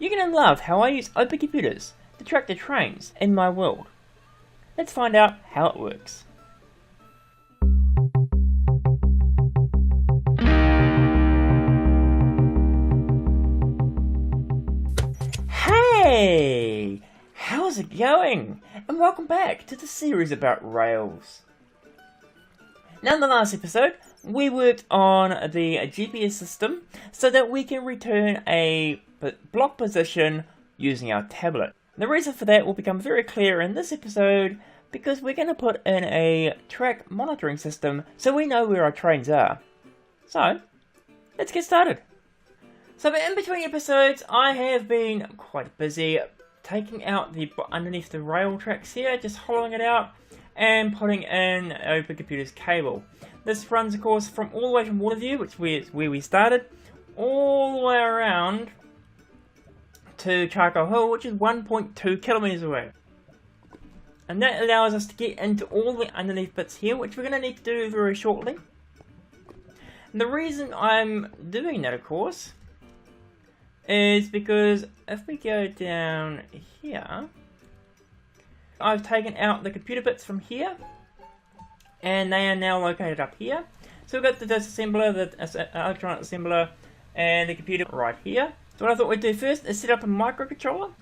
You're going to love how I use OpenComputers to track the trains in my world. Let's find out how it works. Hey! How's it going? And welcome back to the series about rails. Now in the last episode, we worked on the GPS system so that we can return a block position using our tablet. The reason for that will become very clear in this episode because we're going to put in a track monitoring system so we know where our trains are. So, let's get started. So in between episodes, I have been quite busy taking out the underneath the rail tracks here, just hollowing it out and putting in OpenComputers cable. This runs, of course, from all the way from Waterview, which is where we started, all the way around to Charcoal Hill, which is 1.2 kilometers away. And that allows us to get into all the underneath bits here, which we're going to need to do very shortly. And the reason I'm doing that, of course, is because if we go down here, I've taken out the computer bits from here, and they are now located up here. So we've got the disassembler, the electronic assembler, and the computer right here. So what I thought we'd do first is set up a microcontroller.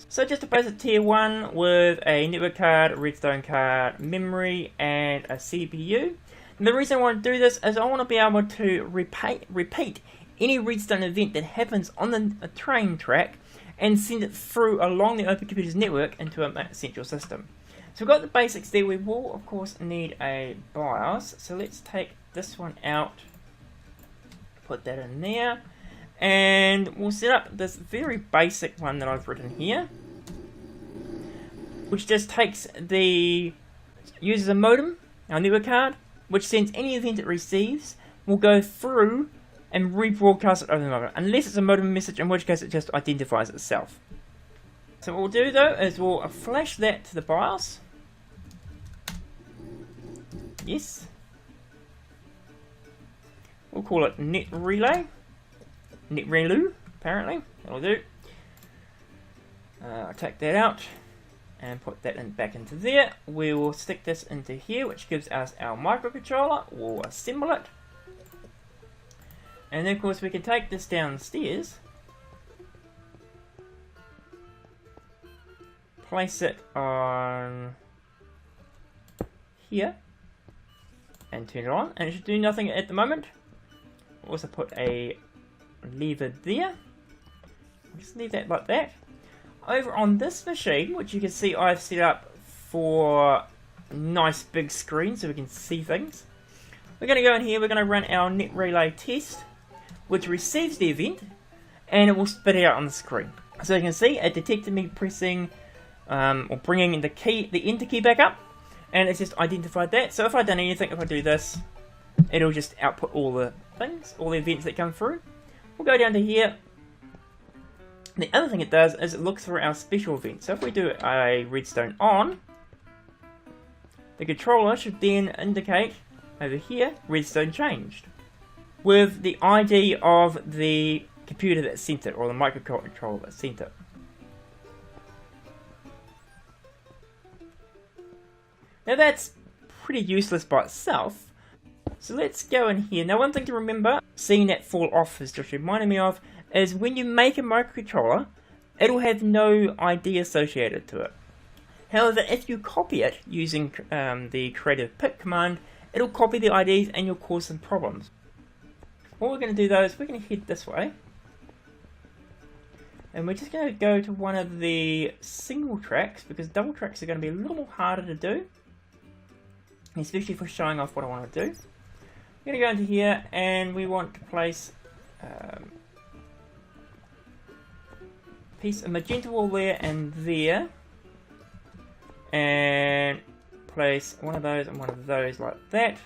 So just a basic tier 1 with a network card, a redstone card, memory, and a CPU. And the reason I want to do this is I want to be able to repeat any redstone event that happens on the train track and send it through along the OpenComputers network into a central system. So we've got the basics there. We will, of course, need a BIOS. So let's take this one out, put that in there, and we'll set up this very basic one that I've written here, which just uses a modem, our network card, which sends any event it receives, will go through and rebroadcast it over the modem, unless it's a modem message, in which case it just identifies itself. So what we'll do though is we'll flash that to the BIOS. Yes. We'll call it NetRelay, apparently. That'll do. I'll take that out and put that back into there. We will stick this into here, which gives us our microcontroller. We'll assemble it. And then of course we can take this downstairs, place it on here, and turn it on, and it should do nothing at the moment. We'll also put a lever there. Just leave that like that. Over on this machine, which you can see I've set up for a nice big screen so we can see things, we're going to go in here, we're going to run our NetRelay test, which receives the event, and it will spit it out on the screen. So you can see it detected me pressing or bringing the enter key back up, and it's just identified that. So if I done anything, if I do this, it'll just output all the things, all the events that come through. We'll go down to here. The other thing it does is it looks for our special events. So if we do a redstone on, the controller should then indicate over here, redstone changed, with the ID of the computer that sent it, or the microcontroller that sent it. Now that's pretty useless by itself, so let's go in here. Now one thing to remember, seeing that fall off has just reminded me of, is when you make a microcontroller, it'll have no ID associated to it. However, if you copy it using the creative pick command, it'll copy the IDs and you'll cause some problems. What we're going to do though is we're going to head this way, and we're just going to go to one of the single tracks, because double tracks are going to be a little more harder to do, especially for showing off what I want to do. We're going to go into here and we want to place a piece of magenta wall there and there, and place one of those and one of those like that.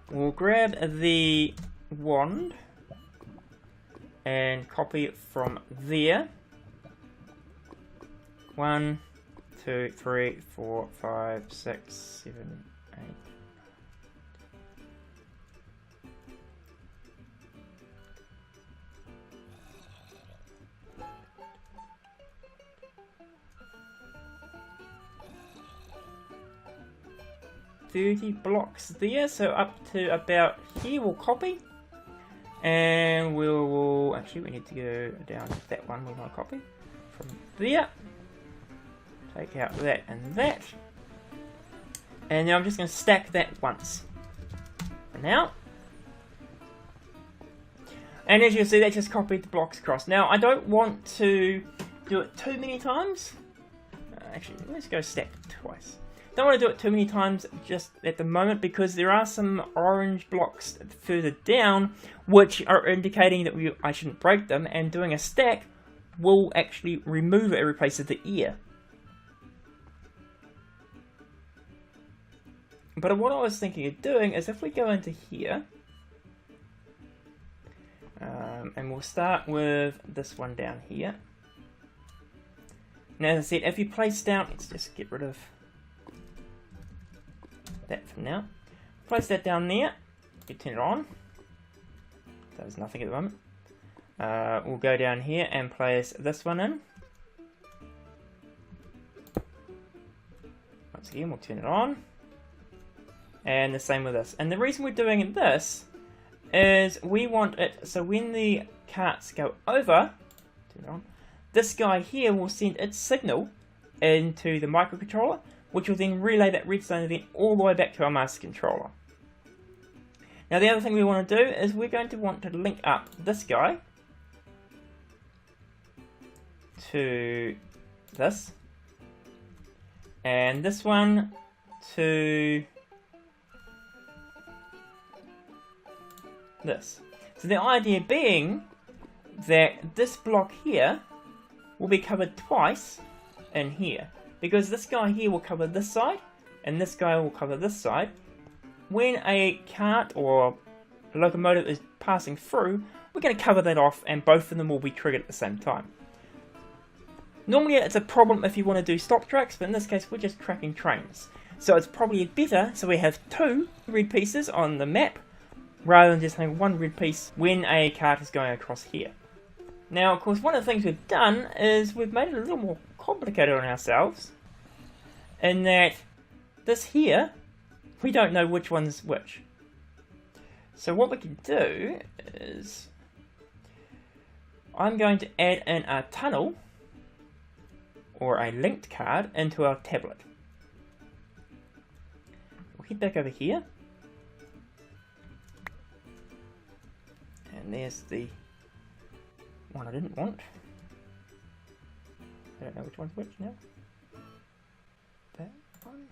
We'll grab the wand and copy it from there. 1, 2, 3, 4, 5, 6, 7, 8. 30 blocks there, so up to about here we'll copy. And we'll, actually we need to go down to that one we want to copy. From there, take out that and that. And now I'm just going to stack that once. For now. And as you can see, that just copied the blocks across. Now, I don't want to do it too many times. Actually, let's go stack twice. Don't want to do it too many times just at the moment because there are some orange blocks further down which are indicating that I shouldn't break them, and doing a stack will actually remove every place of the ear. But what I was thinking of doing is if we go into here, and we'll start with this one down here. Now, as I said, if you place down, let's just get rid of that for now. Place that down there, you turn it on. There's nothing at the moment. We'll go down here and place this one in. Once again, we'll turn it on. And the same with this. And the reason we're doing this is we want it so when the carts go over, turn it on, this guy here will send its signal into the microcontroller, which will then relay that redstone event all the way back to our master controller. Now the other thing we want to do is we're going to want to link up this guy to this, and this one to this. So the idea being that this block here will be covered twice in here, because this guy here will cover this side and this guy will cover this side. When a cart or a locomotive is passing through, we're going to cover that off and both of them will be triggered at the same time. Normally it's a problem if you want to do stop tracks, but in this case we're just tracking trains. So it's probably better so we have two red pieces on the map rather than just having one red piece when a cart is going across here. Now, of course, one of the things we've done is we've made it a little more complicated on ourselves, in that this here, we don't know which one's which. So what we can do is, I'm going to add in a tunnel, or a linked card, into our tablet. We'll head back over here, and there's the one I didn't want. I don't know which one's which now. That one.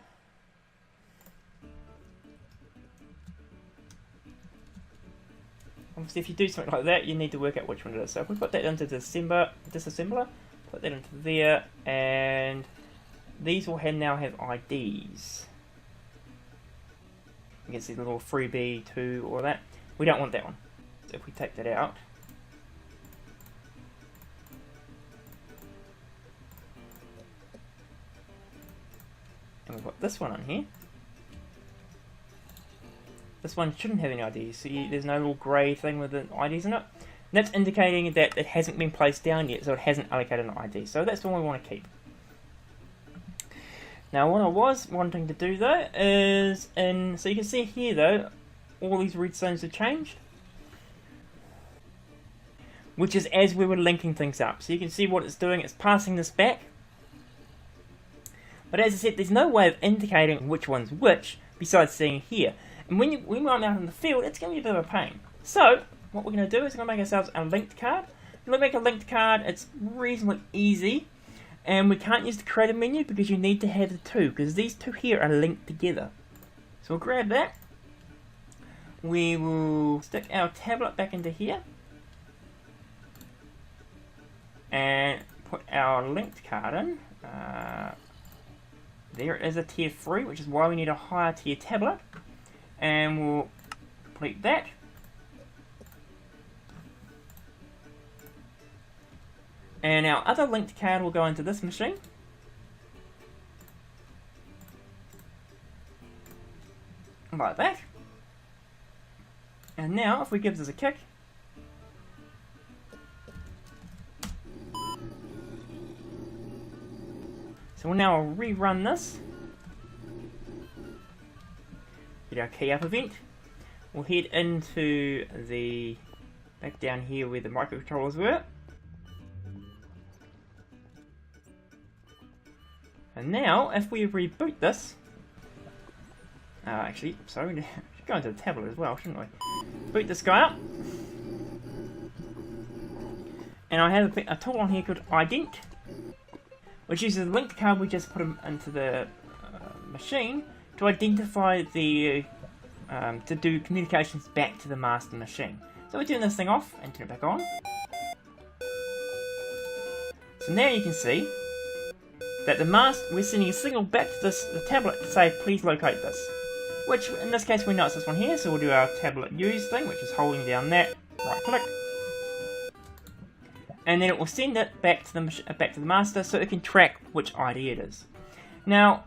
Obviously, if you do something like that, you need to work out which one it is. So if we put that into disassembler, put that into there, and these will now have IDs. You can see the little freebie 2 or that. We don't want that one. So if we take that out, and we've got this one on here. This one shouldn't have any IDs, so there's no little grey thing with the IDs in it. And that's indicating that it hasn't been placed down yet, so it hasn't allocated an ID. So that's the one we want to keep. Now what I was wanting to do though is, so you can see here though, all these redstones have changed. Which is as we were linking things up. So you can see what it's doing, it's passing this back. But as I said, there's no way of indicating which one's which besides seeing here. And when I'm out in the field, it's going to be a bit of a pain. So, what we're going to do is we're going to make ourselves a linked card. When we make a linked card, it's reasonably easy. And we can't use the creator menu because you need to have the two, because these two here are linked together. So we'll grab that. We will stick our tablet back into here. And put our linked card in. There is a tier 3, which is why we need a higher tier tablet. And we'll complete that. And our other linked card will go into this machine. Like that. And now, if we give this a kick, so we'll now rerun this. our key up event. We'll head into the back down here where the microcontrollers were. And now, if we reboot this, actually, sorry, we should go into the tablet as well, shouldn't we? Boot this guy up. And I have a tool on here called ident, which uses the linked card we just put into the machine to identify the, to do communications back to the master machine. So we turn this thing off and turn it back on. So now you can see that we're sending a signal back to the tablet to say, please locate this. Which, in this case, we know it's this one here, so we'll do our tablet use thing, which is holding down that, right click. And then it will send it back to the master so it can track which ID it is. Now,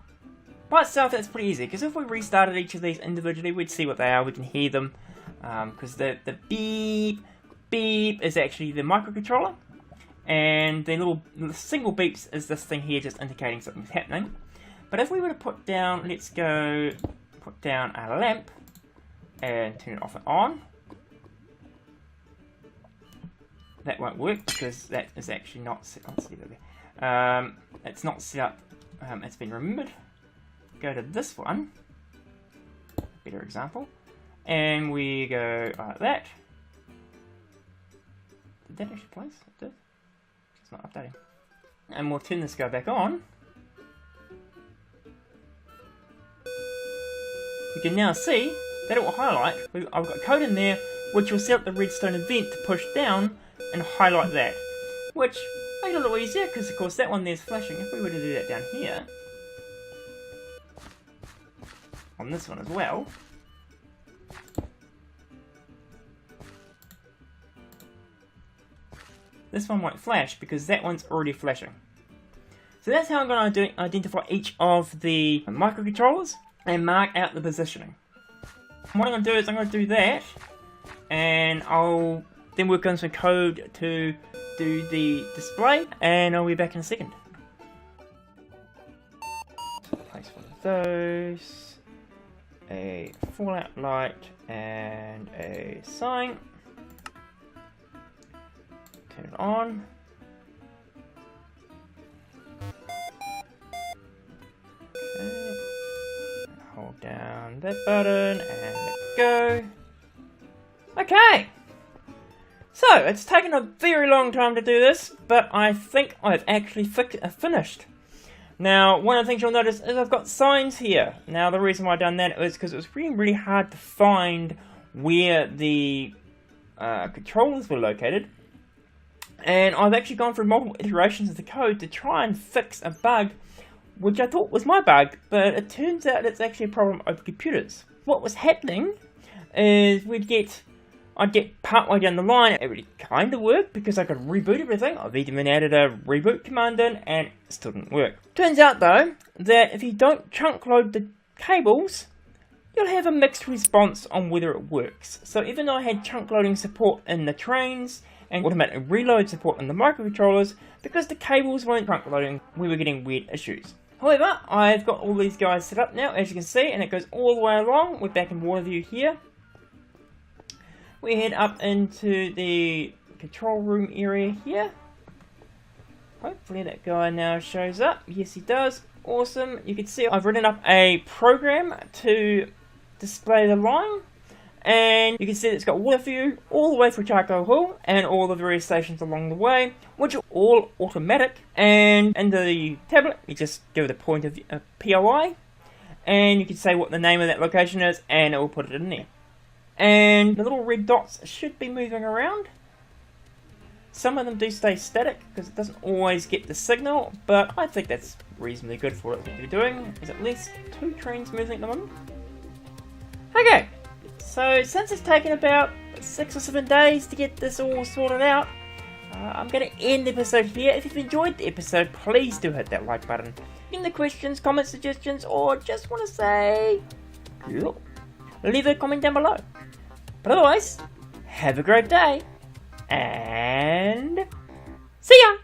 by itself that's pretty easy, because if we restarted each of these individually, we'd see what they are, we can hear them, because the beep, beep is actually the microcontroller, and the single beeps is this thing here just indicating something's happening. But if we were to put down, let's go put down a lamp, and turn it off and on, that won't work because that is actually not set up. It's not set up, it's been remembered. Go to this one, better example, and we go like that. Did that actually place? It did. It's not updating. And we'll turn this guy back on. You can now see that it will highlight. I've got code in there which will set up the redstone event to push down and highlight that, which makes it a little easier because of course that one there's flashing. If we were to do that down here on this one as well, this one won't flash because that one's already flashing. So that's how I'm going to identify each of the microcontrollers and mark out the positioning. What I'm going to do is I'm going to do that, and I'll then work on some code to do the display, and I'll be back in a second. Place one of those, a fallout light, and a sign. Turn it on. Okay. Hold down that button and let go. Okay. So, it's taken a very long time to do this, but I think I've actually finished. Now, one of the things you'll notice is I've got signs here. Now, the reason why I've done that is because it was really hard to find where the controllers were located. And I've actually gone through multiple iterations of the code to try and fix a bug, which I thought was my bug, but it turns out it's actually a problem of computers. What was happening is I'd get partway down the line, it really kind of worked because I could reboot everything. I've even added a reboot command in and it still didn't work. Turns out though, that if you don't chunk load the cables, you'll have a mixed response on whether it works. So even though I had chunk loading support in the trains and automatic reload support in the microcontrollers, because the cables weren't chunk loading, we were getting weird issues. However, I've got all these guys set up now, as you can see, and it goes all the way along. We're back in water view here. We head up into the control room area here. Hopefully that guy now shows up. Yes, he does. Awesome. You can see I've written up a program to display the line. And you can see that it's got water view all the way through Charcoal Hill and all the various stations along the way, which are all automatic. And in the tablet, you just give it a point of POI, and you can say what the name of that location is, and it will put it in there. And the little red dots should be moving around. Some of them do stay static because it doesn't always get the signal, but I think that's reasonably good for what you're doing. There's at least 2 trains moving at the moment. Okay. So, since it's taken about 6 or 7 days to get this all sorted out, I'm going to end the episode here. If you've enjoyed the episode, please do hit that like button. Any questions, comments, suggestions, or just want to say hello, leave a comment down below. But otherwise, have a great day, and see ya!